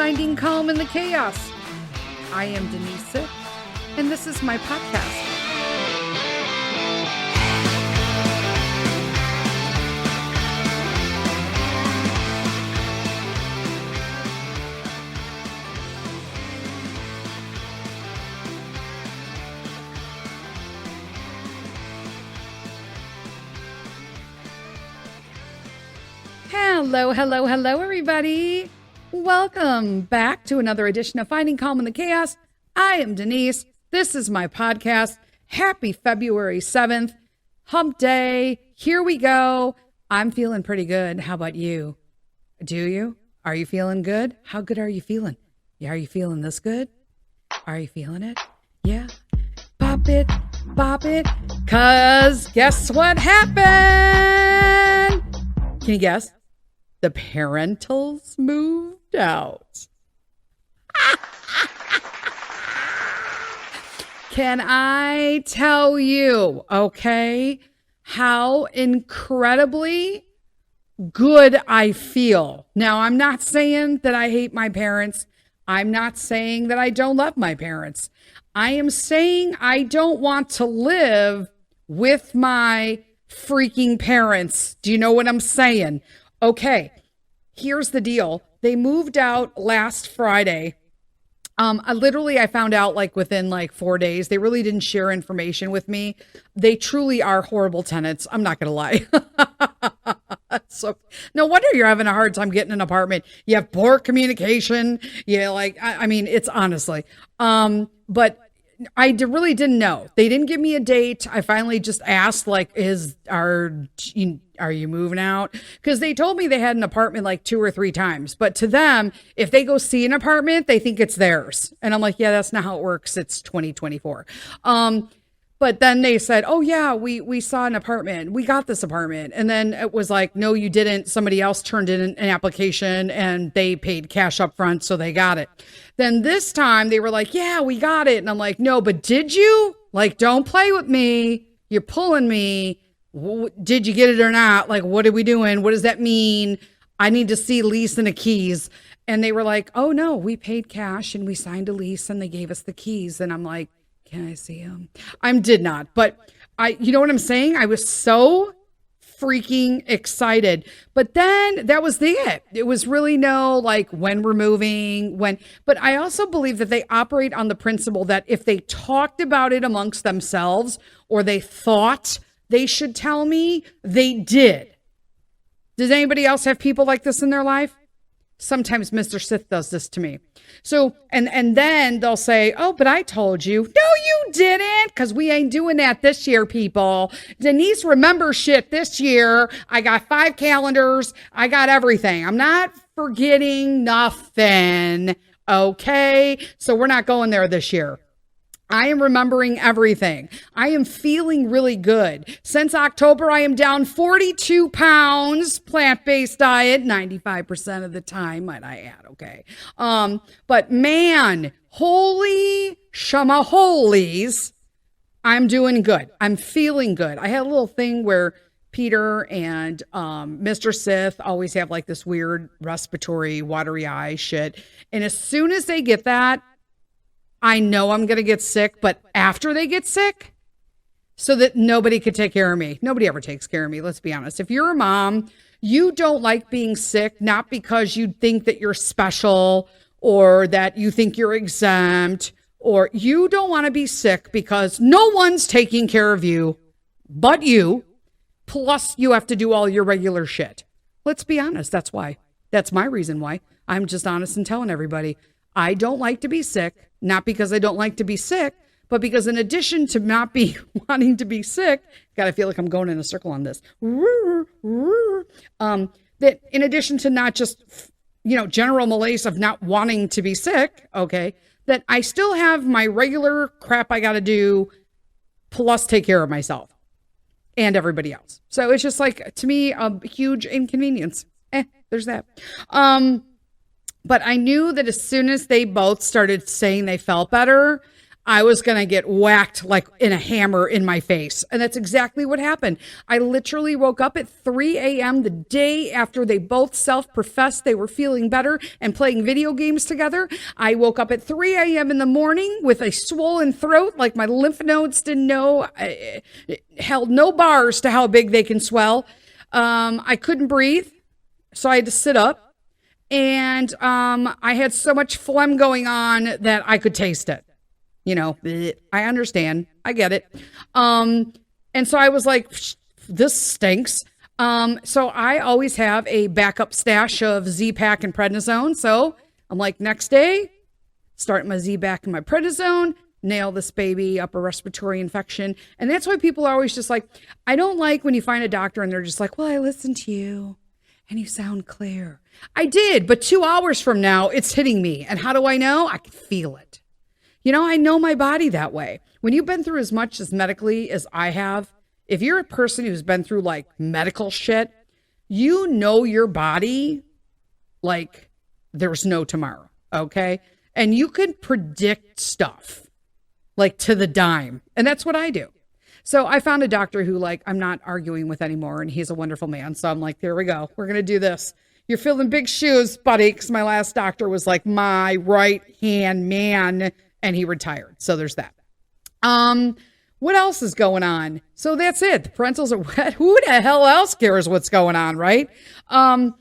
finding calm in the chaos. I am Denise Sith, and this is my podcast. Hello, everybody. Welcome back to another edition of Finding Calm in the Chaos. I am Denise. This is my podcast. Happy February 7th. Hump day. Here we go. I'm feeling pretty good. How about you? Do you? Are you feeling good? How good are you feeling? Yeah, are you feeling this good? Are you feeling it? Yeah. Bop it, cause guess what happened? Can you guess? The parentals moved out. Can I tell you, okay, how incredibly good I feel? Now, I'm not saying that I hate my parents. I'm not saying that I don't love my parents. I am saying I don't want to live with my freaking parents. Do you know what I'm saying? Okay, here's the deal. They moved out last Friday. I found out within 4 days. They really didn't share information with me. They truly are horrible tenants. I'm not going to lie. So no wonder you're having a hard time getting an apartment. You have poor communication. Yeah, it's honestly. But I really didn't know. They didn't give me a date. I finally just asked, are you moving out? Because they told me they had an apartment 2 or 3 times. But to them, if they go see an apartment, they think it's theirs. And I'm like, yeah, that's not how it works. It's 2024. But then they said, oh, yeah, we saw an apartment. We got this apartment. And then it was like, no, you didn't. Somebody else turned in an application and they paid cash up front. So they got it. Then this time they were like, yeah, we got it. And I'm like, no, but did you? Don't play with me. You're pulling me. Did you get it or not? What are we doing? What does that mean? I need to see lease and the keys. And they were like, oh, no, we paid cash and we signed a lease and they gave us the keys. And I'm like, can I see them? I did not, but you know what I'm saying? I was so freaking excited, but then that was it. It was really no, when we're moving, but I also believe that they operate on the principle that if they talked about it amongst themselves or they thought they should tell me, they did. Does anybody else have people like this in their life? Sometimes Mr. Sith does this to me. So, and then they'll say, oh, but I told you. No, you didn't, because we ain't doing that this year, people. Denise remembers shit this year. I got 5 calendars. I got everything. I'm not forgetting nothing. Okay. So we're not going there this year. I am remembering everything. I am feeling really good. Since October, I am down 42 pounds, plant-based diet, 95% of the time, might I add, okay? But man, holy shamaholies, I'm doing good. I'm feeling good. I had a little thing where Peter and Mr. Sith always have this weird respiratory watery eye shit. And as soon as they get that, I know I'm going to get sick, but after they get sick, so that nobody could take care of me. Nobody ever takes care of me. Let's be honest. If you're a mom, you don't like being sick, not because you think that you're special or that you think you're exempt, or you don't want to be sick because no one's taking care of you but you. Plus you have to do all your regular shit. Let's be honest. That's why. That's my reason why. I'm just honest and telling everybody. I don't like to be sick, not because I don't like to be sick, but because in addition to not be wanting to be sick, God, I feel like I'm going in a circle on this. That in addition to not just, general malaise of not wanting to be sick, okay, that I still have my regular crap I got to do, plus take care of myself and everybody else. So it's just to me, a huge inconvenience. There's that. But I knew that as soon as they both started saying they felt better, I was going to get whacked like in a hammer in my face. And that's exactly what happened. I literally woke up at 3 a.m. the day after they both self-professed they were feeling better and playing video games together. I woke up at 3 a.m. in the morning with a swollen throat, like my lymph nodes didn't know, held no bars to how big they can swell. I couldn't breathe, so I had to sit up. And I had so much phlegm going on that I could taste it. You know, I understand. I get it. And so I was like, this stinks. So I always have a backup stash of Z-Pak and prednisone. So I'm like, next day, start my Z-Pak and my prednisone, nail this baby, upper respiratory infection. And that's why people are always just like, I don't like when you find a doctor and they're just like, well, I listened to you and you sound clear. I did, but 2 hours from now, it's hitting me. And how do I know? I can feel it. You know, I know my body that way. When you've been through as much as medically as I have, if you're a person who's been through like medical shit, you know your body like there's no tomorrow, okay? And you can predict stuff like to the dime. And that's what I do. So I found a doctor who like I'm not arguing with anymore, and he's a wonderful man. So I'm like, there we go. We're going to do this. You're filling big shoes, buddy, because my last doctor was like my right-hand man. And he retired. So there's that. What else is going on? So that's it. The parentals are wet. Who the hell else cares what's going on, right? The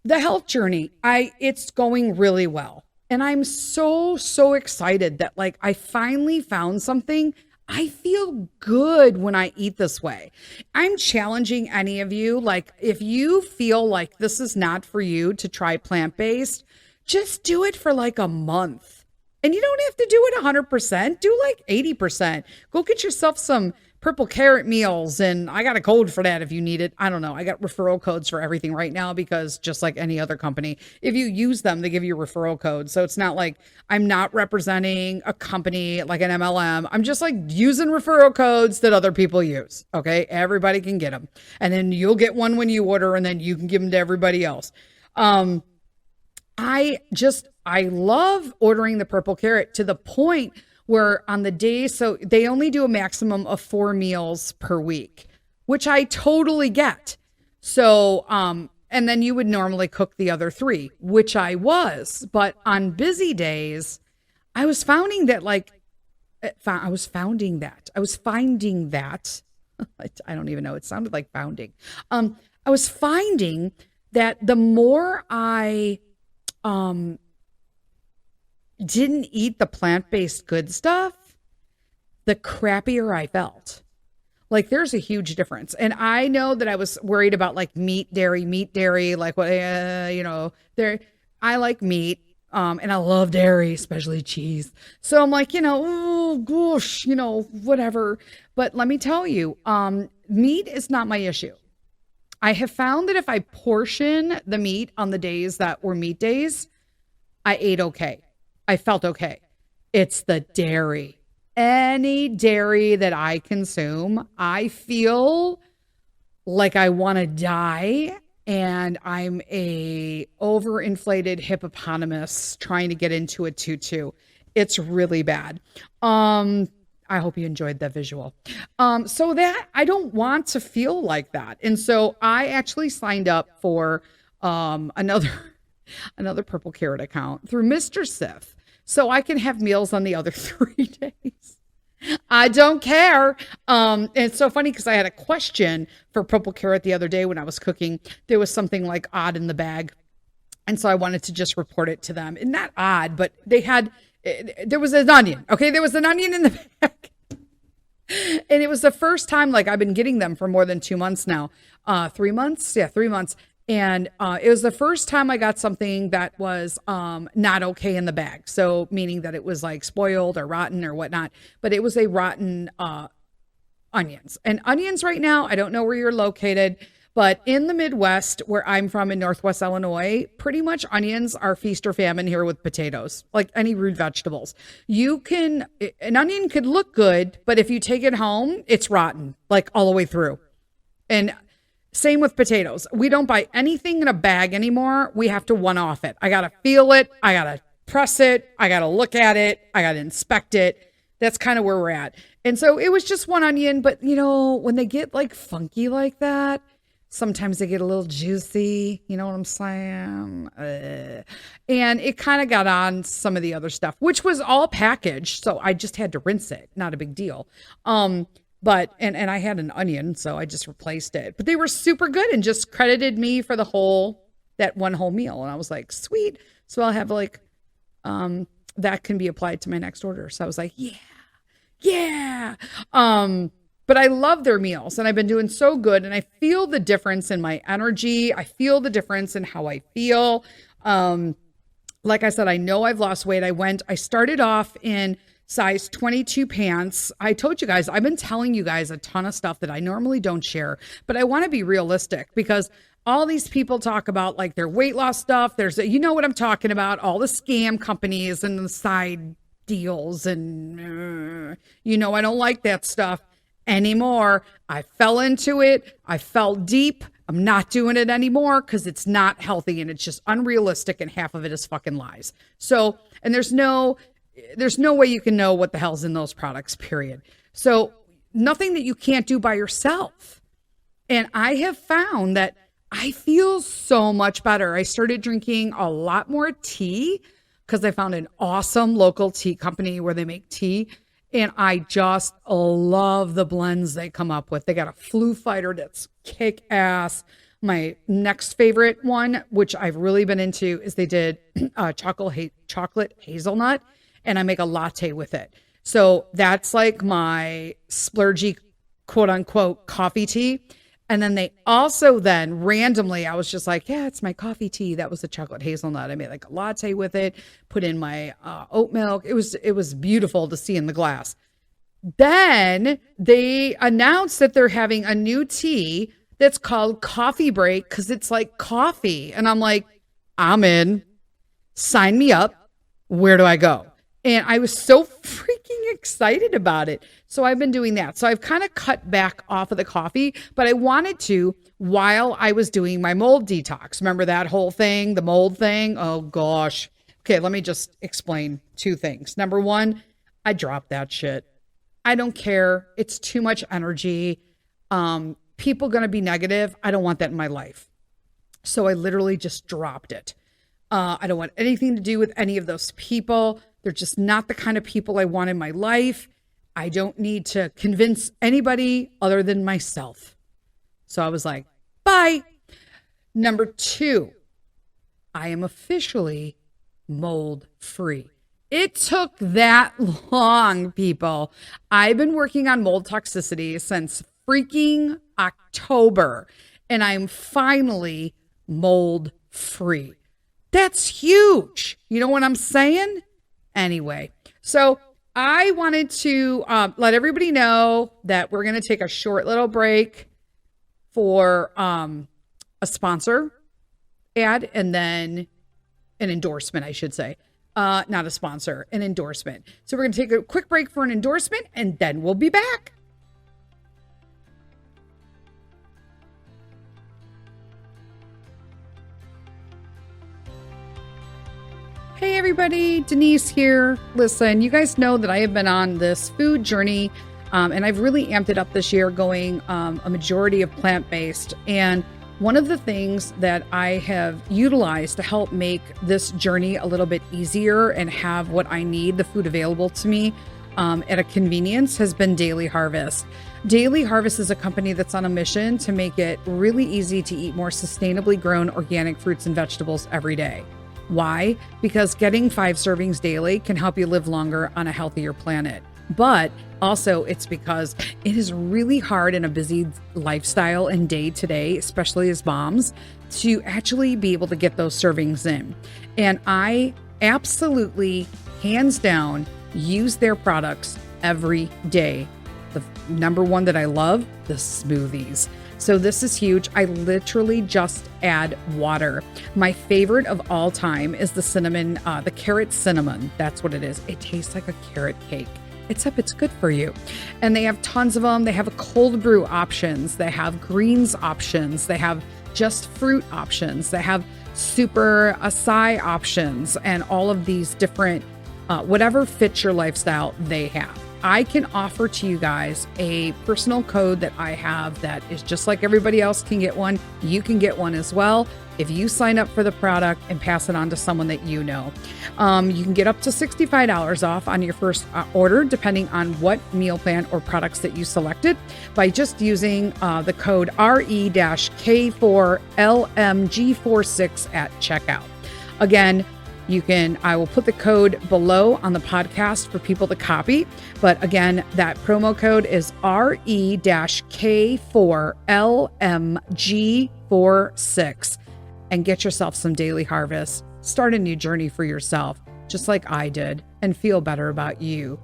health journey, it's going really well. And I'm so excited that like I finally found something. I feel good when I eat this way. I'm challenging any of you. Like if you feel like this is not for you to try plant-based, just do it for like a month. And you don't have to do it 100%. Do like 80%. Go get yourself some purple carrot meals. And I got a code for that if you need it. I don't know. I got referral codes for everything right now because just like any other company, if you use them, they give you a referral code. So it's not like I'm not representing a company like an MLM. I'm just like using referral codes that other people use. Okay. Everybody can get them. And then you'll get one when you order and then you can give them to everybody else. I love ordering the purple carrot to the point where on the day, so they only do a maximum of 4 meals per week, which I totally get. So, and then you would normally cook the other 3, which I was, but on busy days, I was finding that I don't even know. It sounded like founding. I was finding that the more I, didn't eat the plant-based good stuff, the crappier I felt. Like there's a huge difference. And I know that I was worried about like meat, dairy, like what, I like meat. And I love dairy, especially cheese. So I'm like, oh gosh, whatever. But let me tell you, meat is not my issue. I have found that if I portion the meat on the days that were meat days, I ate okay. I felt okay. It's the dairy. Any dairy that I consume, I feel like I want to die and I'm a overinflated hippopotamus trying to get into a tutu. It's really bad. I hope you enjoyed that visual. So that I don't want to feel like that. And so I actually signed up for another purple carrot account through Mr. Sith. So I can have meals on the other 3 days. I don't care. And it's so funny because I had a question for purple carrot the other day when I was cooking. There was something like odd in the bag. And so I wanted to just report it to them. And not odd, but there was an onion. Okay. There was an onion in the bag. And it was the first time, like I've been getting them for more than 2 months now. 3 months? Yeah, 3 months. And it was the first time I got something that was not okay in the bag. So meaning that it was like spoiled or rotten or whatnot. But it was a rotten onions. And onions right now, I don't know where you're located, but in the Midwest, where I'm from in Northwest Illinois, pretty much onions are feast or famine here with potatoes, like any root vegetables. An onion could look good, but if you take it home, it's rotten, like all the way through. And same with potatoes. We don't buy anything in a bag anymore. We have to one-off it. I got to feel it. I got to press it. I got to look at it. I got to inspect it. That's kind of where we're at. And so it was just one onion, but you know, when they get like funky like that, sometimes they get a little juicy. You know what I'm saying? And it kind of got on some of the other stuff, which was all packaged. So I just had to rinse it. Not a big deal. But and I had an onion, so I just replaced it. But they were super good and just credited me for that one whole meal. And I was like, sweet. So I'll have like that can be applied to my next order. So I was like, yeah. But I love their meals and I've been doing so good and I feel the difference in my energy. I feel the difference in how I feel. Like I said, I know I've lost weight. I started off in size 22 pants. I told you guys, I've been telling you guys a ton of stuff that I normally don't share, but I want to be realistic because all these people talk about like their weight loss stuff. You know what I'm talking about, all the scam companies and the side deals and I don't like that stuff anymore. I fell into it. I fell deep. I'm not doing it anymore because it's not healthy and it's just unrealistic and half of it is fucking lies. So, and there's no way you can know what the hell's in those products, period. So nothing that you can't do by yourself. And I have found that I feel so much better. I started drinking a lot more tea because I found an awesome local tea company where they make tea. And I just love the blends they come up with. They got a flu fighter that's kick ass. My next favorite one, which I've really been into, is they did chocolate hazelnut. And I make a latte with it. So that's like my splurgy, quote unquote, coffee tea. And then they also then randomly, I was just like, yeah, it's my coffee tea. That was the chocolate hazelnut. I made like a latte with it, put in my oat milk. It was beautiful to see in the glass. Then they announced that they're having a new tea that's called Coffee Break because it's like coffee. And I'm like, I'm in. Sign me up. Where do I go? And I was so freaking excited about it. So I've been doing that. So I've kind of cut back off of the coffee, but I wanted to while I was doing my mold detox. Remember that whole thing, the mold thing? Oh gosh. Okay, let me just explain two things. Number one, I dropped that shit. I don't care. It's too much energy. People going to be negative. I don't want that in my life. So I literally just dropped it. I don't want anything to do with any of those people. They're just not the kind of people I want in my life. I don't need to convince anybody other than myself. So I was like, bye. Number two, I am officially mold free. It took that long, people. I've been working on mold toxicity since freaking October, and I'm finally mold free. That's huge. You know what I'm saying? Anyway, so I wanted to let everybody know that we're going to take a short little break for a sponsor ad and then an endorsement, I should say. Not a sponsor, an endorsement. So we're going to take a quick break for an endorsement and then we'll be back. Hey everybody, Denise here. Listen, you guys know that I have been on this food journey and I've really amped it up this year going a majority of plant-based. And one of the things that I have utilized to help make this journey a little bit easier and have what I need, the food available to me at a convenience, has been Daily Harvest. Daily Harvest is a company that's on a mission to make it really easy to eat more sustainably grown organic fruits and vegetables every day. Why? Because getting 5 servings daily can help you live longer on a healthier planet. But also it's because it is really hard in a busy lifestyle and day to day, especially as moms, to actually be able to get those servings in. And I absolutely, hands down, use their products every day. The number one that I love, the smoothies. So this is huge. I literally just add water. My favorite of all time is the cinnamon, the carrot cinnamon. That's what it is. It tastes like a carrot cake. It's good for you. And they have tons of them. They have a cold brew options. They have greens options. They have just fruit options. They have super acai options and all of these different, whatever fits your lifestyle, they have. I can offer to you guys a personal code that I have that is just like everybody else can get one. You can get one as well if you sign up for the product and pass it on to someone that you know. You can get up to $65 off on your first order, depending on what meal plan or products that you selected, by just using the code RE-K4LMG46 at checkout. Again, I will put the code below on the podcast for people to copy. But again, that promo code is RE-K4LMG46, and get yourself some daily harvest. Start a new journey for yourself, just like I did, and feel better about you.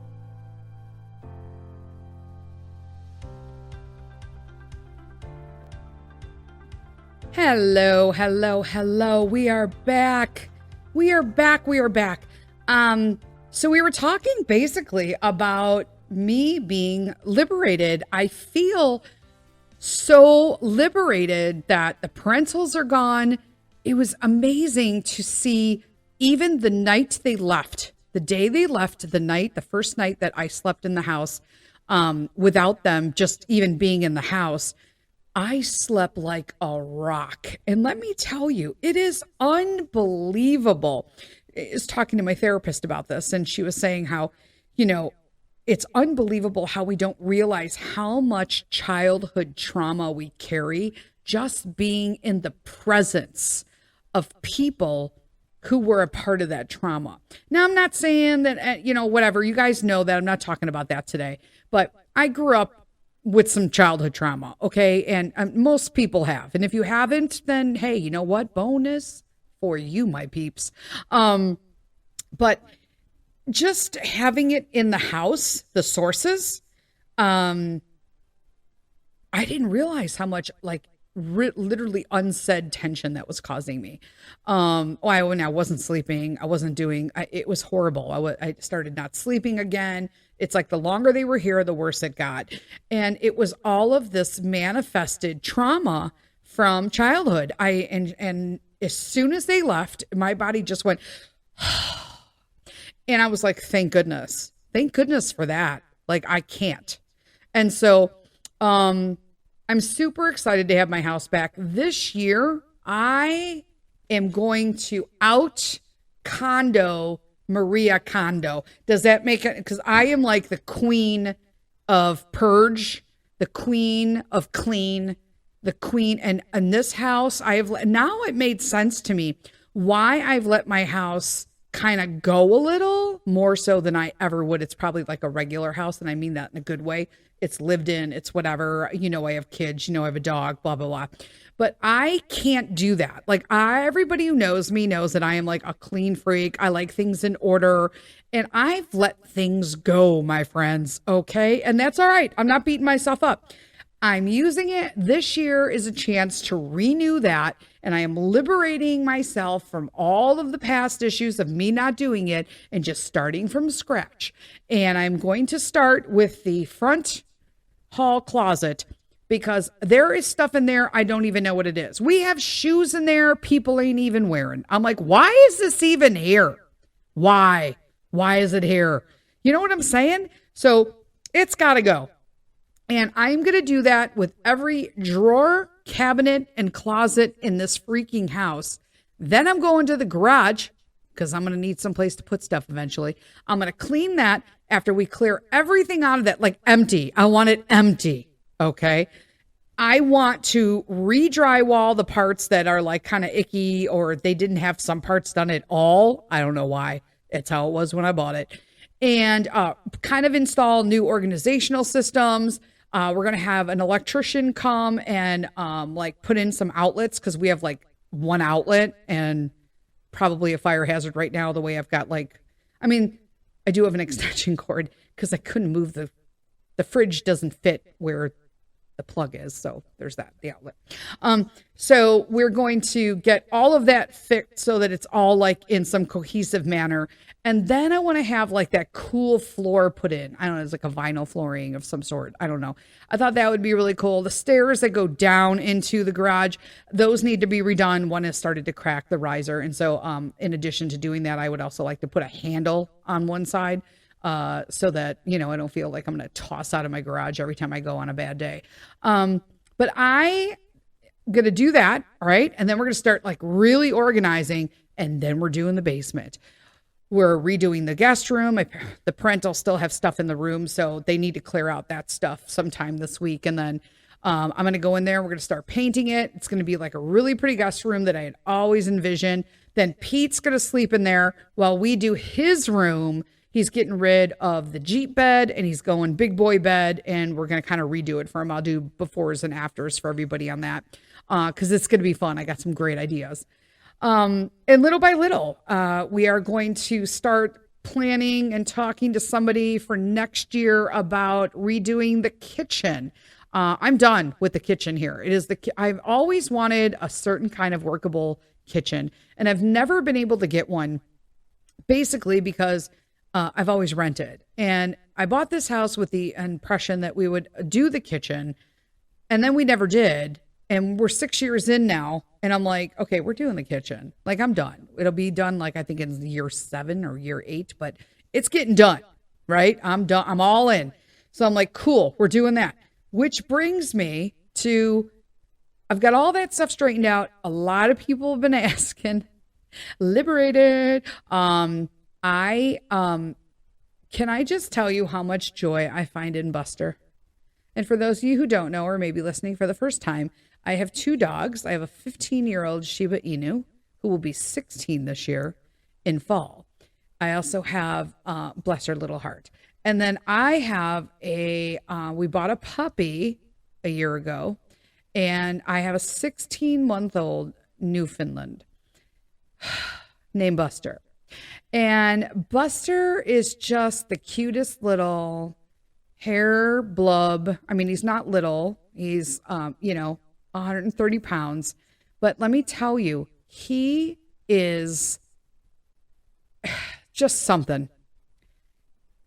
Hello, hello, hello. We are back. We are back. So we were talking basically about me being liberated. I feel so liberated that the parentals are gone. It was amazing to see even the night they left, the day they left, the first night that I slept in the house, without them just even being in the house. I slept like a rock. And let me tell you, it is unbelievable. I was talking to my therapist about this, and she was saying how, it's unbelievable how we don't realize how much childhood trauma we carry just being in the presence of people who were a part of that trauma. Now, I'm not saying that, whatever, you guys know that I'm not talking about that today, but I grew up with some childhood trauma, okay? And most people have. And if you haven't, then hey, you know what? Bonus for you, my peeps. But just having it in the house, the sources, I didn't realize how much literally unsaid tension that was causing me. I wasn't sleeping. I wasn't doing, it was horrible. I started not sleeping again. It's like the longer they were here, the worse it got. And it was all of this manifested trauma from childhood. And as soon as they left, my body just went, and I was like, thank goodness for that. Like, I can't. And so, I'm super excited to have my house back. This year, I am going to out condo Maria Kondo. Does that make it? Because I am like the queen of purge, the queen of clean, the queen. And in this house, now it made sense to me why I've let my house kind of go a little more so than I ever would. It's probably like a regular house, and I mean that in a good way. It's lived in, it's whatever, I have kids, I have a dog, blah, blah, blah. But I can't do that. Like, everybody who knows me knows that I am like a clean freak. I like things in order, and I've let things go, my friends. Okay. And that's all right. I'm not beating myself up. I'm using it. This year is a chance to renew that. And I am liberating myself from all of the past issues of me not doing it and just starting from scratch. And I'm going to start with the front hall closet, because there is stuff in there I don't even know what it is. We have shoes in there people ain't even wearing. I'm like, why is this even here? Why is it here? You know what I'm saying? So it's got to go. And I'm going to do that with every drawer, cabinet, and closet in this freaking house. Then I'm going to the garage, because I'm going to need some place to put stuff eventually. I'm going to clean that after we clear everything out of that, like empty. I want it empty, okay? I want to re-drywall the parts that are like kind of icky, or they didn't have some parts done at all. I don't know why. It's how it was when I bought it. And kind of install new organizational systems. We're going to have an electrician come and put in some outlets, because we have like one outlet and probably a fire hazard right now, the way I've got I do have an extension cord because I couldn't move the fridge doesn't fit where the plug is. So there's that, the outlet. So we're going to get all of that fixed so that it's all like in some cohesive manner. And then I want to have like that cool floor put in. I don't know, it's like a vinyl flooring of some sort. I don't know. I thought that would be really cool. The stairs that go down into the garage, those need to be redone. One has started to crack, the riser. And so in addition to doing that, I would also like to put a handle on one side so that, I don't feel like I'm going to toss out of my garage every time I go on a bad day. But I going to do that. All right. And then we're going to start like really organizing. And then we're doing the basement. We're redoing the guest room. The parental still have stuff in the room, so they need to clear out that stuff sometime this week. And then I'm going to go in there. We're going to start painting it. It's going to be like a really pretty guest room that I had always envisioned. Then Pete's going to sleep in there while we do his room. He's getting rid of the Jeep bed and he's going big boy bed, and we're going to kind of redo it for him. I'll do befores and afters for everybody on that because it's going to be fun. I got some great ideas. And little by little, we are going to start planning and talking to somebody for next year about redoing the kitchen. I'm done with the kitchen here. I've always wanted a certain kind of workable kitchen, and I've never been able to get one basically because I've always rented. And I bought this house with the impression that we would do the kitchen, and then we never did. And we're 6 years in now. And I'm like, okay, we're doing the kitchen. Like, I'm done. It'll be done, like, I think in year 7 or year 8, but it's getting done, right? I'm done. I'm all in. So I'm like, cool, we're doing that. Which brings me to, I've got all that stuff straightened out. A lot of people have been asking, Liberated. Can I just tell you how much joy I find in Buster? And for those of you who don't know, or maybe listening for the first time, I have 2 dogs. I have a 15-year-old Shiba Inu who will be 16 this year in fall. I also have, bless her little heart. And then I have we bought a puppy a year ago, and I have a 16-month-old Newfoundland named Buster. And Buster is just the cutest little hair blub. I mean, he's not little. He's, 130 pounds. But let me tell you, he is just something.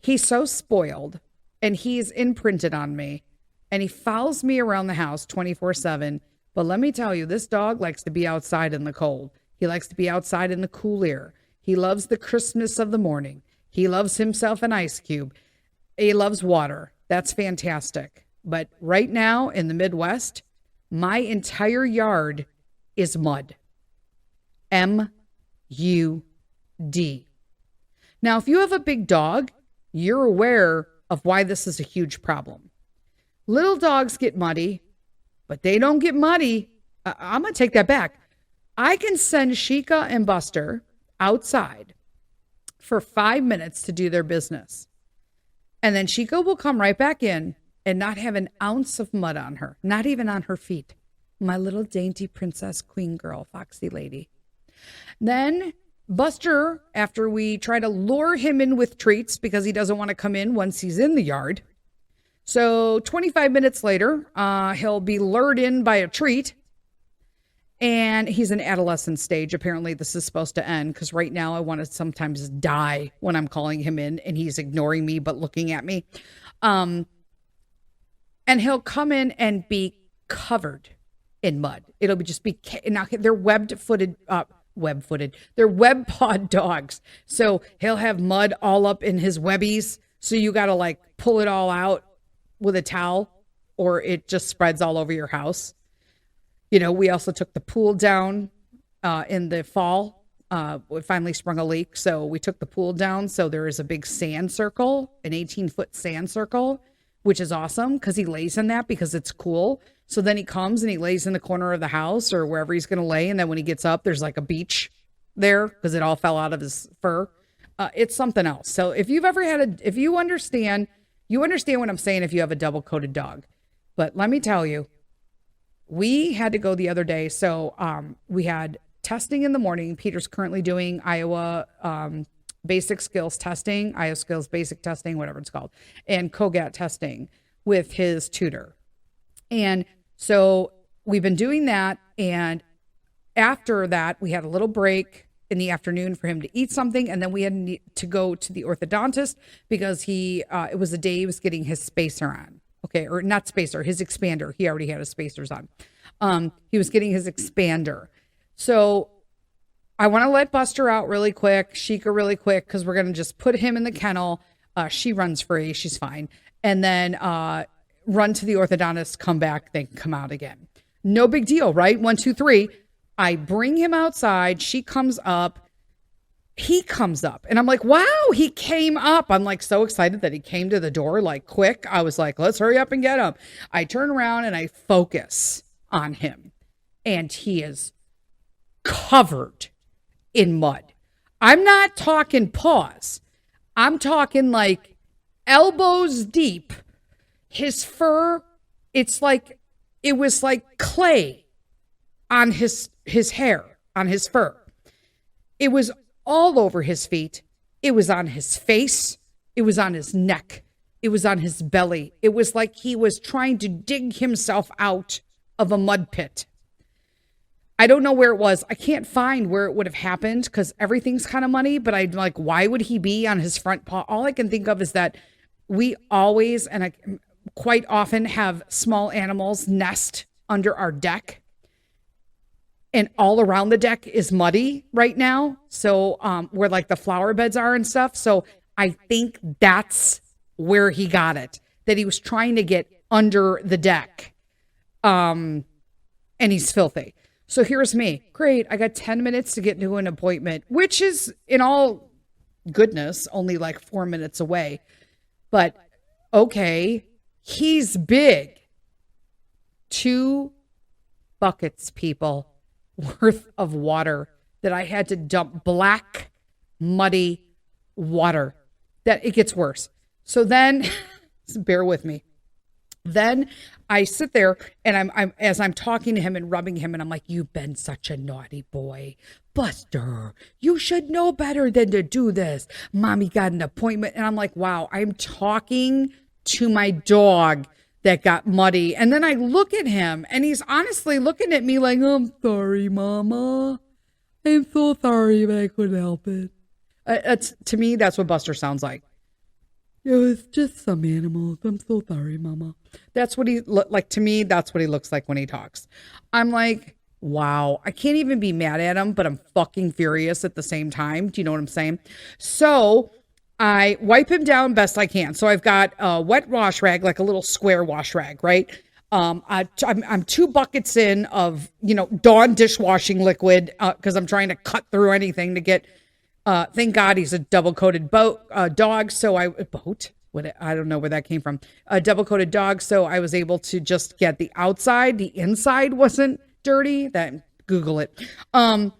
He's so spoiled, and he's imprinted on me, and he follows me around the house 24/7. But let me tell you, this dog likes to be outside in the cold. He likes to be outside in the cool air. He loves the crispness of the morning. He loves himself an ice cube. He loves water. That's fantastic. But right now in the Midwest, my entire yard is mud. M-U-D. Now, if you have a big dog, you're aware of why this is a huge problem. Little dogs get muddy, but they don't get muddy. I'm going to take that back. I can send Sheikah and Buster outside for 5 minutes to do their business. And then Sheikah will come right back in and not have an ounce of mud on her, not even on her feet. My little dainty princess queen girl, foxy lady. Then Buster, after we try to lure him in with treats because he doesn't want to come in once he's in the yard. So 25 minutes later, he'll be lured in by a treat. And he's in adolescent stage. Apparently this is supposed to end because right now I want to sometimes die when I'm calling him in and he's ignoring me but looking at me. And he'll come in and be covered in mud. It'll be just be, now they're web-footed. They're web-pawed dogs. So he'll have mud all up in his webbies. So you got to like pull it all out with a towel or it just spreads all over your house. You know, we also took the pool down in the fall. We finally sprung a leak. So we took the pool down. So there is a big sand circle, an 18-foot sand circle, which is awesome because he lays in that because it's cool. So then he comes and he lays in the corner of the house or wherever he's going to lay. And then when he gets up, there's like a beach there because it all fell out of his fur. It's something else. So if you've ever if you understand what I'm saying if you have a double-coated dog. But let me tell you, we had to go the other day. So we had testing in the morning. Peter's currently doing Iowa basic skills testing, Iowa skills basic testing, whatever it's called, and COGAT testing with his tutor. And so we've been doing that. And after that, we had a little break in the afternoon for him to eat something. And then we had to go to the orthodontist because it was the day he was getting his spacer on. Okay, or not spacer, his expander. He already had his spacers on. He was getting his expander. So I want to let Buster out really quick, Sheikah really quick, because we're going to just put him in the kennel. She runs free. She's fine. And then run to the orthodontist, come back, then come out again. No big deal, right? 1, 2, 3. I bring him outside. She comes up. He comes up. And I'm like, wow, he came up. I'm like so excited that he came to the door like quick. I was like, let's hurry up and get him. I turn around and I focus on him. And he is covered in mud. I'm not talking paws. I'm talking like elbows deep. His fur, it's like, it was like clay on his hair, on his fur. It was all over his feet. It was on his face. It was on his neck. It was on his belly. It was like he was trying to dig himself out of a mud pit. I don't know where it was. I can't find where it would have happened because everything's kind of muddy, but I'm like, why would he be on his front paw? All I can think of is that we always, and I quite often have small animals nest under our deck. And all around the deck is muddy right now. So where like the flower beds are and stuff. So I think that's where he got it. That he was trying to get under the deck. And he's filthy. So here's me. Great. I got 10 minutes to get to an appointment, which is in all goodness, only like 4 minutes away. But okay, he's big. 2 buckets, people, worth of water that I had to dump, black, muddy water. That it gets worse. So then, bear with me. Then I sit there and I'm as I'm talking to him and rubbing him and I'm like, you've been such a naughty boy. Buster, you should know better than to do this. Mommy got an appointment. And I'm like, wow, I'm talking to my dog that got muddy. And then I look at him and he's honestly looking at me like, I'm sorry, Mama. I'm so sorry, but I couldn't help it. To me, that's what Buster sounds like. It was just some animals. I'm so sorry, Mama. That's what he like to me. That's what he looks like when he talks. I'm like, wow, I can't even be mad at him, but I'm fucking furious at the same time. Do you know what I'm saying? So I wipe him down best I can. So I've got a wet wash rag, like a little square wash rag, right? I'm 2 buckets in of, Dawn dishwashing liquid because I'm trying to cut through anything to get. Thank God he's a double-coated dog. So I don't know where that came from. A double-coated dog. So I was able to just get the outside. The inside wasn't dirty. Google it. And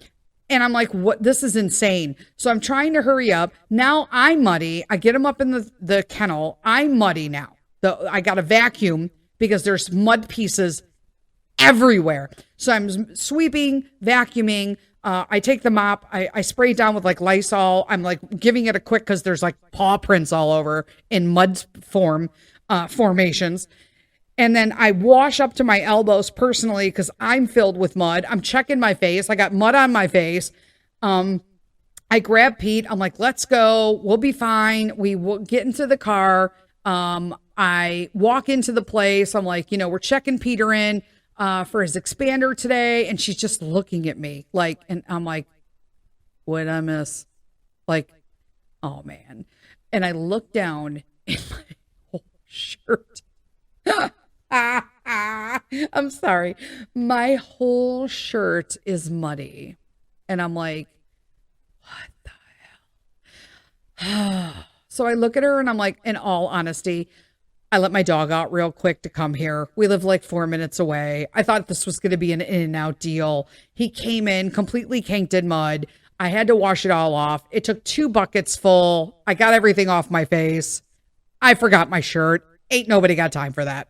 I'm like, what? This is insane. So I'm trying to hurry up. Now I'm muddy. I get him up in the kennel. I'm muddy now. I got a vacuum because there's mud pieces everywhere. So I'm sweeping, vacuuming. I take the mop, I spray it down with like Lysol. I'm like giving it a quick because there's like paw prints all over in mud formations. And then I wash up to my elbows personally because I'm filled with mud. I'm checking my face. I got mud on my face. I grab Pete. I'm like, let's go. We'll be fine. We will get into the car. I walk into the place. I'm like, we're checking Peter in for his expander today. And she's just looking at me like, and I'm like, what did I miss? Like, oh man. And I look down in my whole shirt. I'm sorry. My whole shirt is muddy. And I'm like, what the hell? So I look at her and I'm like, in all honesty, I let my dog out real quick to come here. We live like 4 minutes away. I thought this was going to be an in and out deal. He came in completely canked in mud. I had to wash it all off. It took 2 buckets full. I got everything off my face. I forgot my shirt. Ain't nobody got time for that.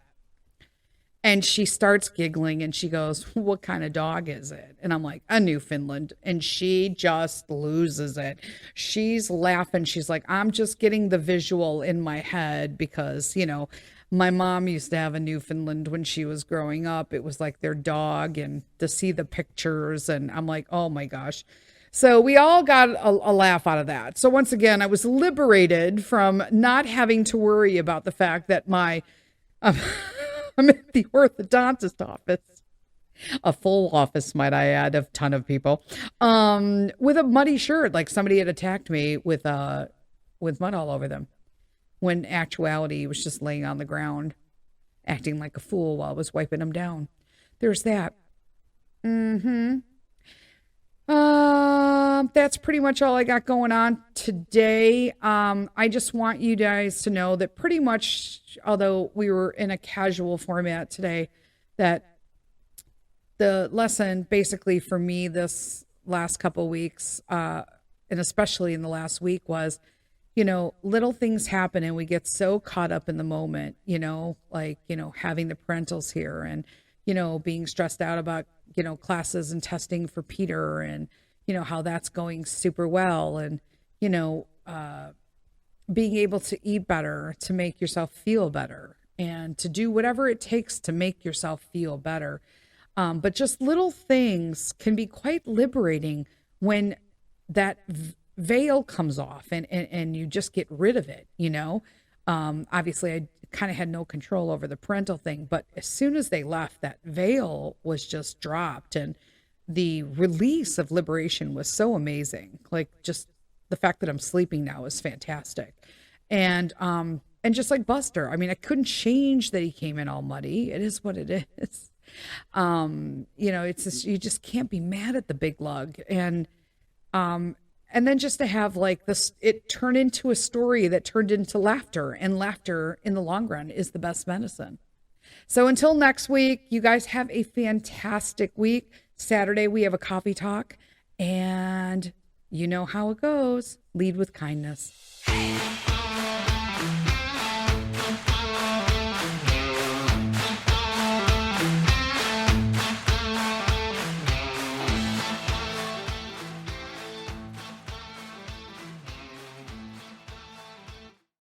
And she starts giggling and she goes, what kind of dog is it? And I'm like, a Newfoundland. And she just loses it. She's laughing. She's like, I'm just getting the visual in my head because, my mom used to have a Newfoundland when she was growing up. It was like their dog, and to see the pictures. And I'm like, oh my gosh. So we all got a laugh out of that. So once again, I was liberated from not having to worry about the fact that I'm at the orthodontist office, a full office, might I add, of a ton of people, with a muddy shirt, like somebody had attacked me with mud all over them. when in actuality he was just laying on the ground, acting like a fool while I was wiping him down. There's that. That's pretty much all I got going on today. I just want you guys to know that pretty much, although we were in a casual format today, that the lesson basically for me this last couple weeks, and especially in the last week, was, little things happen and we get so caught up in the moment, like, having the parentals here and, being stressed out about, classes and testing for Peter and, how that's going super well. And, being able to eat better, to make yourself feel better and to do whatever it takes to make yourself feel better. But just little things can be quite liberating when that veil comes off and you just get rid of it, Obviously, I kind of had no control over the parental thing, but as soon as they left, that veil was just dropped. And the release of liberation was so amazing. Like, just the fact that I'm sleeping now is fantastic. And just like Buster, I mean, I couldn't change that he came in all muddy. It is what it is. It's just, you just can't be mad at the big lug. And then just to have like this, it turned into a story that turned into laughter, and laughter in the long run is the best medicine. So until next week, you guys have a fantastic week. Saturday, we have a coffee talk, and you know how it goes. Lead with kindness.